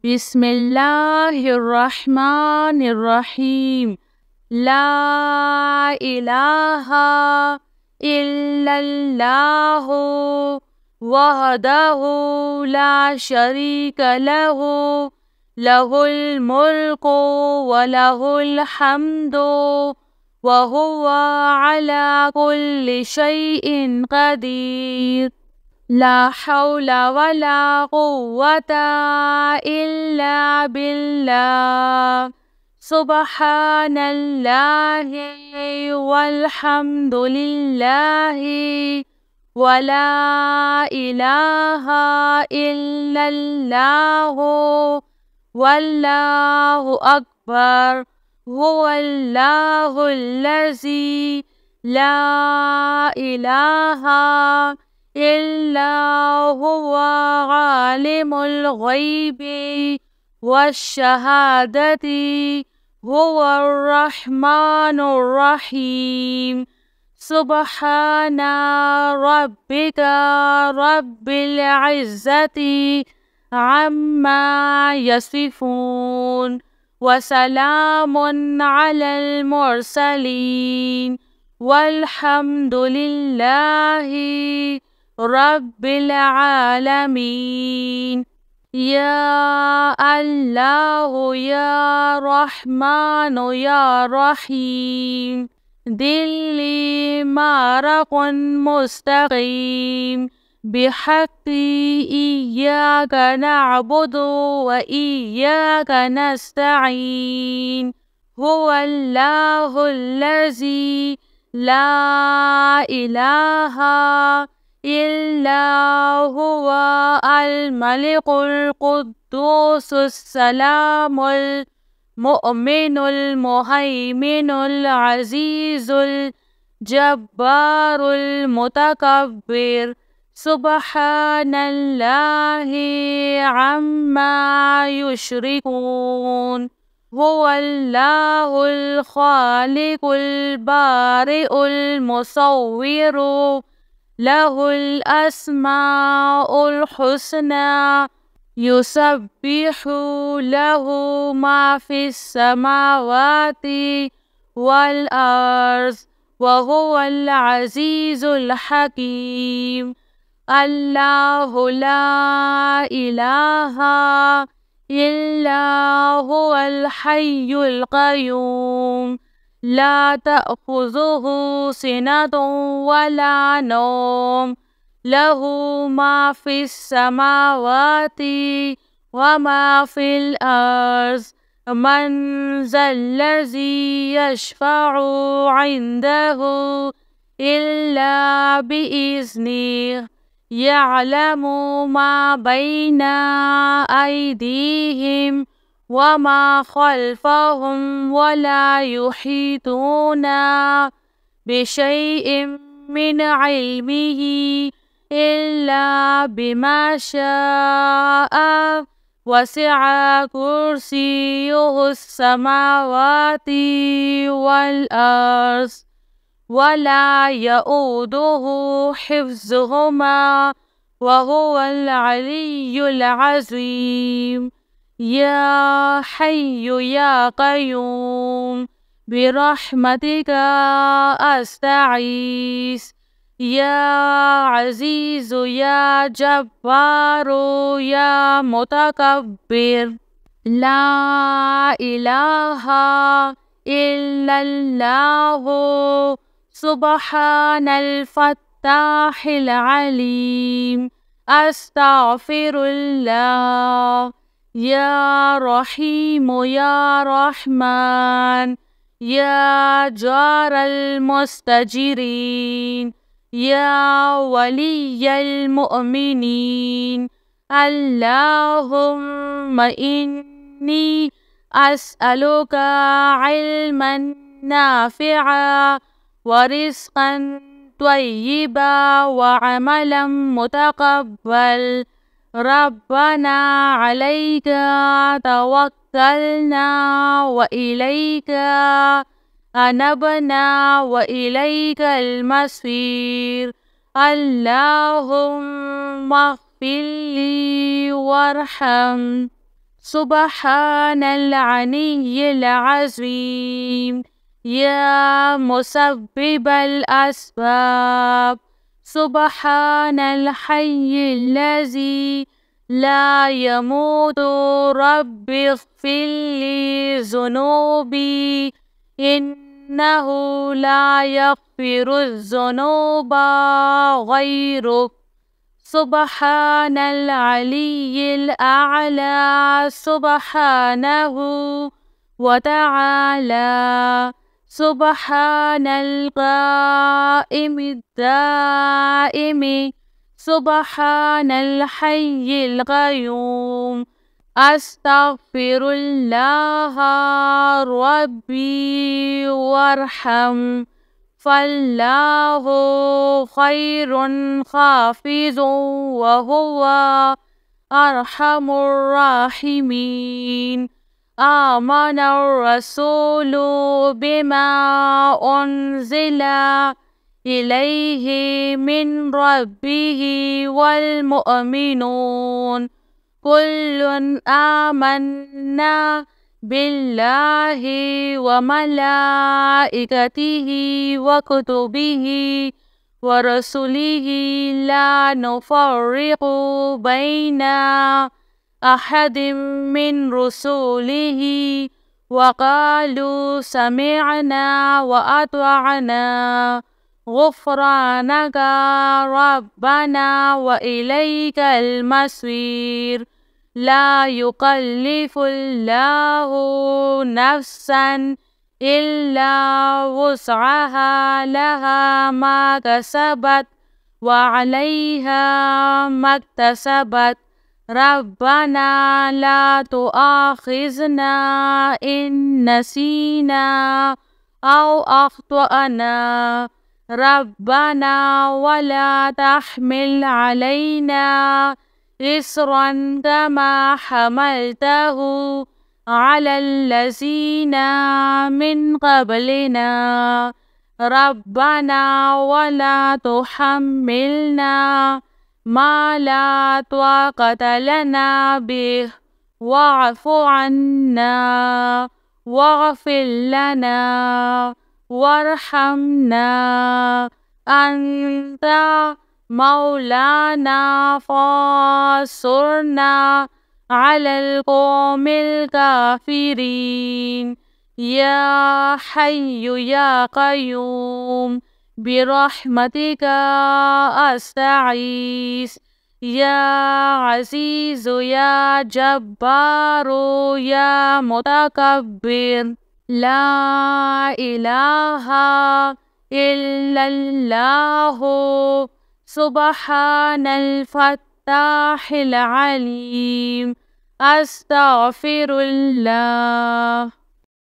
बिस्मिल्लाहिर्रहमानिर्रहीम। ला इलाहा इल्लल्लाहु वहदहु ला शरीक लहु लहुल मुल्कु व लहुल हम्दु व हुवा अला कुल्लि शैइन क़दीर। ला हौला वला कुव्वता इल्ला बिल्लाह। सुब्हानल्लाहि वल्हम्दुलिल्लाहि वला इलाहा इल्लल्लाहु वल्लाहु अकबर। हुवल्लाहुल्लज़ी ला इलाहा इल्ला हुवा आलिमुल ग़ैबि वश्शहादति हुवर रहमानुर रहीम। सुब्हाना रब्बिका रब्बिल इज़्ज़ति अम्मा यसिफून व सलामुन अलल मुरसलीन वल्हम्दुलिल्लाहि रब्बिल आलमीन। या अल्लाहु या रहमानु या रहीम। दिल्ली मारकुन मुस्तकीम बिहक्की इय्याका नअबुदु व इय्याका नस्तईन। हुवल्लाहुल्लज़ी ला इलाहा इल्ला हुवा अल मलिकुल कुद्दूसुस सलामुल मुअमिनुल मुहैमिनुल अज़ीज़ुल जब्बारुल मुतकब्बिर। सुब्हानल्लाहि अम्मा युश्रिकून। हुवल्लाहुल खालिकुल बारिउल मुसव्विरु लहुल अस्माउल हुस्ना युसब्बिहु लहु मा फिस समावाति वल अर्ज़ व हुवल अज़ीज़ुल हकीम। अल्लाहु ला इलाहा इल्ला हुवल हय्युल क़य्यूम। ला तअख़ुज़ुहु सिनतुन वला नौम लहु मा फिस समावाति व मा फिल अर्ज़। मन ज़ल्लज़ी यशफ़अु इंदहु इल्ला बिइज़्निहि। यअलमु मा बैना अयदीहिम व मा ख़ल्फ़हुम वला युहीतूना बिशैइन मिन इल्मिही इल्ला बिमा शाअ। वसिअ कुर्सियुहुस समावाति वल अर्ज़ वला यऊदुहु हिफ्ज़ुहुमा व हुवल अलिय्युल अज़ीम। या हय्यु या क़य्यूम बिरहमतिका अस्तगीस। या अज़ीज़ु या जब्बारु या मुतकब्बिर। ला इलाहा इल्लल्लाहु सुब्हानल फ़त्ताहिल अलीम। अस्तग़फ़िरुल्लाह। या रहीमु या रहमान या जारल मुस्तजिरीन या वलिय्यल मुअमिनीन। अल्लाहुम्मा इन्नी अस्अलुका इल्मन नाफ़िअ व रिज़्क़न त्वय्यिबा व अमलन मुतक़ब्बल। रब्बना अलैका तवक्कलना व इलैका अनबना व इलैकल मसीर। अल्लाहुम्मा फ़िल्ली वरहम। سبحان العلي العظيم. يا مسبب الأسباب، سبحان الحي الذي لا يموت. رب اغفر لي ذنوبي إنه لا يغفر الذنوب غيرك. سبحان العلي الأعلى سبحانه وتعالى. سبحان القائم الدائم سبحان الحي القيوم. أستغفر الله ربي وارحم، فالله خير حافظ وهو أرحم الراحمين. آمن الرسول بما أنزل إليه من ربه والمؤمنون كل آمنا بالله وملائكته وكتبه ورسله لا نفرق بين أحد من رسله وقالوا سمعنا وأطعنا غفرانك ربنا وإليك المصير. لا يكلف الله نفسا إلا وسعها، لها ما كسبت وعليها ما اكتسبت. ربنا لا تؤاخذنا إن نسينا أو أخطأنا، ربنا ولا تحمل علينا إصرا كما حملته على الذين من قبلنا. ربنا ولا تحملنا ما لا طاقة لنا به، واعف عنا واغفر لنا وارحمنا. أنت مولانا فانصرنا على القوم الكافرين. يا حي يا قيوم برحمتك أستغيث. يا عزيز يا جبار يا متكبر، لا إله إلا الله. سبحان الفتاح العليم. أستغفر الله.